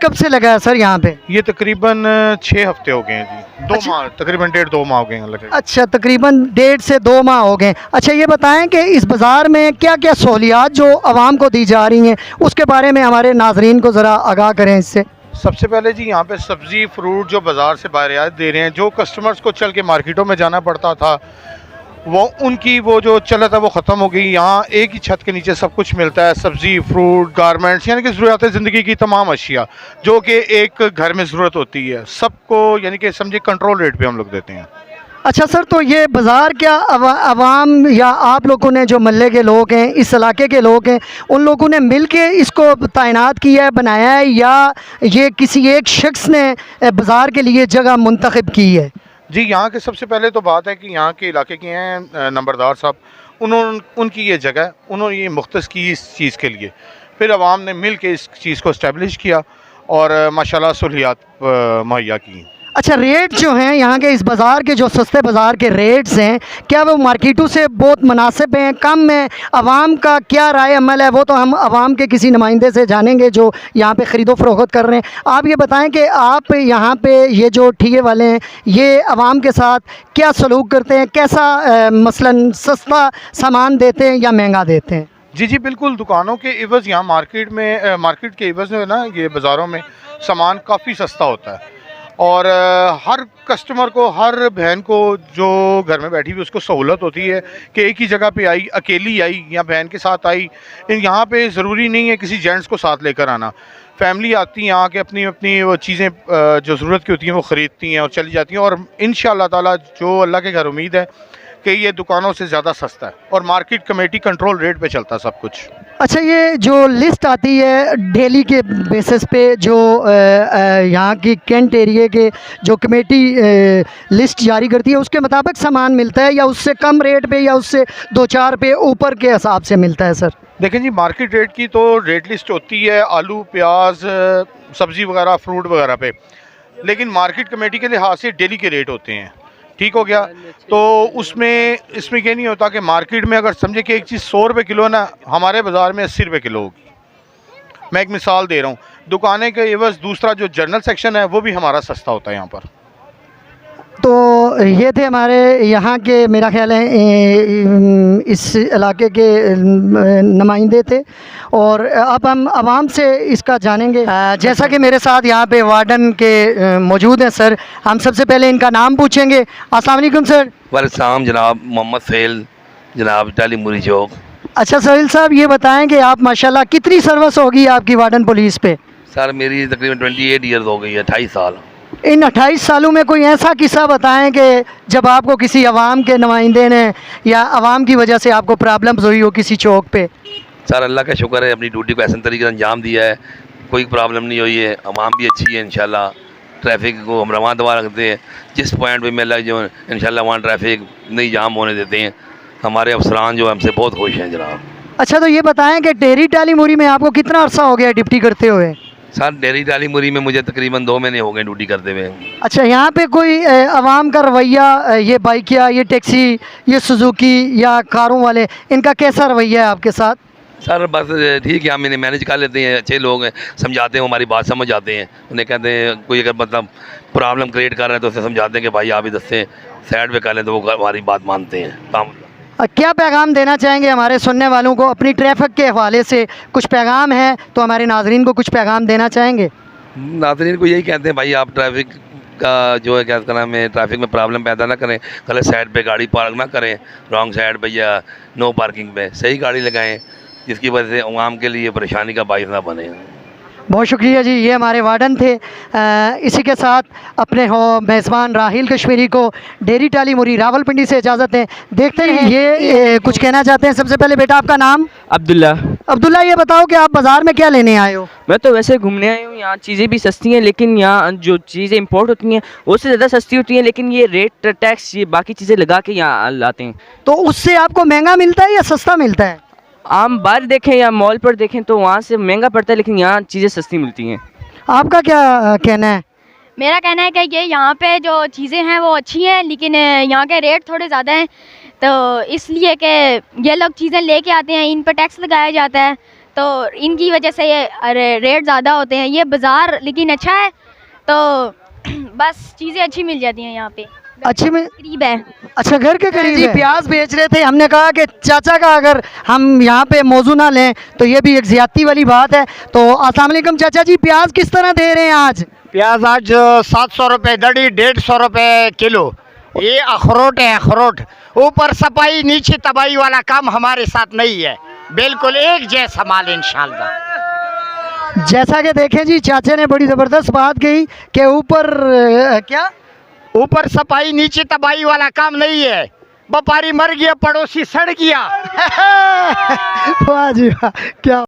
कब से लगा है सर यहाँ पे? ये तकरीबन 6 हफ्ते हो गए हैं जी, 2 माह, तकरीबन 1.5-2 माह हो गए हैं लगे। अच्छा, तकरीबन 1.5 से 2 माह हो गए। अच्छा, ये बताएं कि इस बाज़ार में क्या क्या सहूलियात जो आवाम को दी जा रही हैं उसके बारे में हमारे नाजरीन को ज़रा आगाह करें इससे। सबसे पहले जी यहाँ पे सब्ज़ी फ्रूट जो बाज़ार से बाहर दे रहे हैं, जो कस्टमर्स को चल के मार्केटों में जाना पड़ता था वो उनकी वो जो चलत है वो ख़त्म हो गई। यहाँ एक ही छत के नीचे सब कुछ मिलता है, सब्ज़ी फ्रूट गारमेंट्स, यानी कि ज़रूरत ज़िंदगी की तमाम अशिया जो कि एक घर में ज़रूरत होती है सबको, यानी कि समझिए कंट्रोल रेट पे हम लोग देते हैं। अच्छा सर, तो ये बाज़ार क्या आवाम या आप लोगों ने जो महल्ले के लोग हैं, इस इलाके के लोग हैं, उन लोगों ने मिल के इसको तैनात किया है, बनाया है, या ये किसी एक शख्स ने बाज़ार के लिए जगह मुंतखब की है? जी, यहाँ के सबसे पहले तो बात है कि यहाँ के इलाके के हैं नंबरदार साहब, उनकी ये जगह उन्होंने ये मुख्तस की इस चीज़ के लिए, फिर आवाम ने मिल के इस चीज़ को इस्टेब्लिश किया और माशाल्लाह सहूलियात मुहैया की। अच्छा, रेट जो हैं यहाँ के, इस बाज़ार के जो सस्ते बाज़ार के रेट्स हैं, क्या वो मार्केटों से बहुत मुनासिब हैं, कम हैं? आवाम का क्या राय अमल है वो तो हम आवाम के किसी नुमाइंदे से जानेंगे जो यहाँ पे ख़रीदो फरोख्त कर रहे हैं। आप ये बताएं कि आप यहाँ पे ये जो ठेके वाले हैं ये आवाम के साथ क्या सलूक करते हैं, कैसा मसलन सस्ता सामान देते हैं या महंगा देते हैं? जी जी बिल्कुल, दुकानों के इवज़ यहाँ मार्केट के इवज़ में ना ये बाज़ारों में सामान काफ़ी सस्ता होता है और हर कस्टमर को, हर बहन को जो घर में बैठी हुई उसको सहूलत होती है कि एक ही जगह पे आई, अकेली आई या बहन के साथ आई, यहाँ पे ज़रूरी नहीं है किसी जेंट्स को साथ लेकर आना। फैमिली आती है यहाँ के, अपनी अपनी वो चीज़ें जो ज़रूरत की होती हैं वो ख़रीदती हैं और चली जाती हैं और इंशाअल्लाह ताला जो अल्लाह के घर उम्मीद है कि ये दुकानों से ज़्यादा सस्ता है और मार्केट कमेटी कंट्रोल रेट पे चलता है सब कुछ। अच्छा, ये जो लिस्ट आती है डेली के बेसिस पे जो यहाँ की कैंट एरिया के जो कमेटी लिस्ट जारी करती है उसके मुताबिक सामान मिलता है या उससे कम रेट पे या उससे 2-4 पे ऊपर के हिसाब से मिलता है सर? देखें जी, मार्केट रेट की तो रेट लिस्ट होती है आलू प्याज सब्ज़ी वगैरह फ्रूट वगैरह पे, लेकिन मार्केट कमेटी के लिहाज से डेली के रेट होते हैं। ठीक हो गया, तो इसमें ये नहीं होता कि मार्केट में अगर समझे कि एक चीज़ 100 रुपये किलो ना, हमारे बाज़ार में 80 रुपये किलो होगी। मैं एक मिसाल दे रहा हूँ, दुकानें के एवज़ दूसरा जो जनरल सेक्शन है वो भी हमारा सस्ता होता है यहाँ पर। तो ये थे हमारे यहाँ के, मेरा ख्याल है इस इलाके के नुमाइंदे थे और अब हम आवाम से इसका जानेंगे। जैसा कि मेरे साथ यहाँ पे वार्डन के मौजूद हैं सर, हम सबसे पहले इनका नाम पूछेंगे। अस्सलाम वालेकुम सर। वालेकुम जनाब, मोहम्मद सहेल जनाब, टाली मुरी चौक। अच्छा सहेल साहब, ये बताएं कि आप माशाल्लाह कितनी सर्विस होगी आपकी वार्डन पुलिस पे? सर मेरी तकरीबन 28 ईयर्स हो गई है, 28 साल। इन 28 सालों में कोई ऐसा किस्सा बताएं कि जब आपको किसी आवाम के नुमाइंदे ने या आवाम की वजह से आपको प्रॉब्लम्स हुई हो किसी चौक पे? सर अल्लाह का शुक्र है, अपनी ड्यूटी को ऐसे तरीके से अंजाम दिया है, कोई प्रॉब्लम नहीं हुई है, आवाम भी अच्छी है इंशाल्लाह। ट्रैफिक को हम रवां दवा रखते हैं, जिस पॉइंट पे मिल जो इंशाल्लाह वहाँ ट्रैफिक नहीं जाम होने देते हैं। हमारे अफसरान जो हमसे बहुत खुश हैं जनाब। अच्छा, तो ये बताएं कि टेरी टाली मुरी में आपको कितना अर्सा हो गया डिप्टी करते हुए? सर डेरी टाली मुरी में मुझे तकरीबन 2 महीने हो गए ड्यूटी करते हुए। अच्छा, यहाँ पे कोई आवाम का रवैया, ये बाइकिया, ये टैक्सी, ये सुजुकी या कारों वाले, इनका कैसा रवैया है आपके साथ? सर बस ठीक है, हम इन्हें मैनेज कर लेते हैं, अच्छे लोग हैं, समझाते हैं, हमारी बात समझ आते हैं। उन्हें कहते हैं कोई अगर मतलब प्रॉब्लम क्रिएट कर रहे हैं तो उसे समझाते हैं कि भाई आप इधर से साइड पे कर लें, तो वो हमारी बात मानते हैं। काम क्या पैगाम देना चाहेंगे हमारे सुनने वालों को अपनी ट्रैफिक के हवाले से? कुछ पैगाम है तो हमारे नाजरीन को कुछ पैगाम देना चाहेंगे? नाजरीन को यही कहते हैं भाई आप ट्रैफिक का जो है क्या नाम है, ट्रैफिक में प्रॉब्लम पैदा ना करें, गलत साइड पे गाड़ी पार्क ना करें, रॉन्ग साइड पे या नो पार्किंग पे सही गाड़ी लगाएं, जिसकी वजह से अवाम के लिए परेशानी का बाइस ना बने। बहुत शुक्रिया जी, ये हमारे वार्डन थे। इसी के साथ अपने हो मेज़बान राहिल कश्मीरी को डेरी टाली मुरी रावलपिंडी से इजाज़त दें। देखते हैं ये कुछ कहना चाहते हैं। सबसे पहले बेटा आपका नाम? अब्दुल्ला। अब्दुल्ला, ये बताओ कि आप बाज़ार में क्या लेने आए हो? मैं तो वैसे घूमने आई हूँ, यहाँ चीज़ें भी सस्ती हैं, लेकिन यहाँ जो चीज़ें इंपोर्ट होती हैं उससे ज़्यादा सस्ती होती हैं, लेकिन ये रेट टैक्स ये बाकी चीज़ें लगा के यहाँ लाते हैं, तो उससे आपको महंगा मिलता है या सस्ता मिलता है? आम बाहर देखें या मॉल पर देखें तो वहाँ से महंगा पड़ता है, लेकिन यहाँ चीज़ें सस्ती मिलती हैं। आपका क्या कहना है? मेरा कहना है कि ये यहाँ पे जो चीज़ें हैं वो अच्छी हैं, लेकिन यहाँ के रेट थोड़े ज़्यादा हैं, तो इसलिए कि ये लोग चीज़ें लेके आते हैं, इन पर टैक्स लगाया जाता है, तो इनकी वजह से ये रेट ज़्यादा होते हैं। ये बाज़ार लेकिन अच्छा है, तो बस चीज़ें अच्छी मिल जाती हैं यहाँ पे, अच्छी में करीब है। अच्छा घर के करीब जी प्याज बेच रहे थे, हमने कहा कि चाचा का अगर हम यहाँ पे मौजू ना लें तो ये भी एक ज़्यादती वाली बात है। तो अस्सलाम वालेकुम चाचा जी, प्याज किस तरह दे रहे हैं आज? प्याज आज 700 रुपये दड़ी, 150 रुपये किलो। ये अखरोट है, अखरोट। ऊपर सफाई नीचे तबाही वाला काम हमारे साथ नहीं है, बिल्कुल एक जैसा माल इंशाल्लाह। जैसा कि देखें जी, चाचा ने बड़ी ज़बरदस्त बात कही कि ऊपर क्या ऊपर सफाई नीचे तबाही वाला काम नहीं है। व्यापारी मर गया, पड़ोसी सड़ गया। वाह जी वाह, क्या